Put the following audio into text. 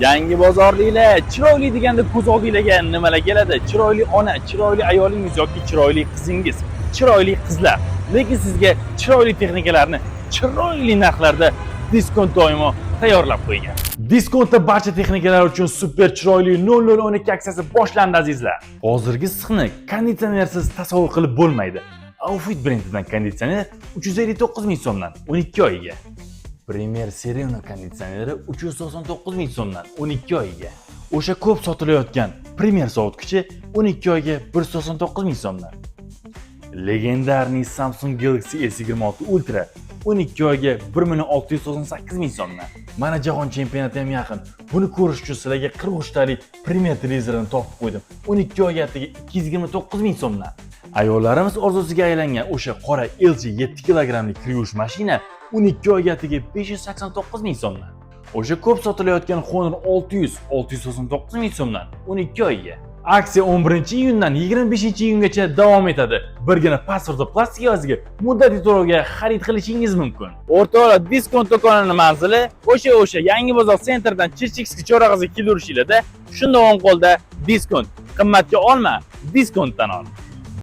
Yangi bozorliklar, chiroyli deganda ko'z oldingizga nimalar keladi? Chiroyli ona, chiroyli ayolingiz yoki chiroyli qizingiz, chiroyli qizlar. Lekin sizga chiroyli texnikalarni chiroyli narxlarda diskont doimo tayyorlab qo'ygan. Diskontda barcha texnikalar uchun super chiroyli 0012 aksiyasi boshlandi azizlar. Hozirgi issiqni konditsionersiz tasavvur qilib bo'lmaydi. Outfit brendidan konditsioner 359 ming so'mdan 12 oyga. Premier Sereno konditsioneri 399 ming so'mdan 12 oyga. O'sha ko'p sotilayotgan Premier sovutgichi 12 oyga 199 ming so'mdan. Legendarniy Samsung Galaxy S26 Ultra 12 oyga 1.698 ming so'mdan. Mana jahon chempionati ham yaqin. Buni ko'rish uchun sizlarga 43 talik Premier televizorini topib qo'ydim. 12 oyga 229 ming so'mdan. Ayollarimiz orzusiga aylangan o'sha qora LG 7 kilogramlik kirish mashina 12 oyga 589 ming so'mdan. O'sha ko'p sotilayotgan Honor 600 699 ming so'mdan 12 oyga. Aksiya 11-iyundan 25-iyungacha davom etadi. Birgina pasportda plastik yozgi muddatiy to'lovga xarid qilishingiz mumkin. O'rtoqlar, diskont do'konining manzili o'sha Yangi bozor sentrdan Chirchiksga cho'rag'iga kelurishinglarda shunda o'ng qo'lda diskont. Qimmatga olma, diskontdan ol.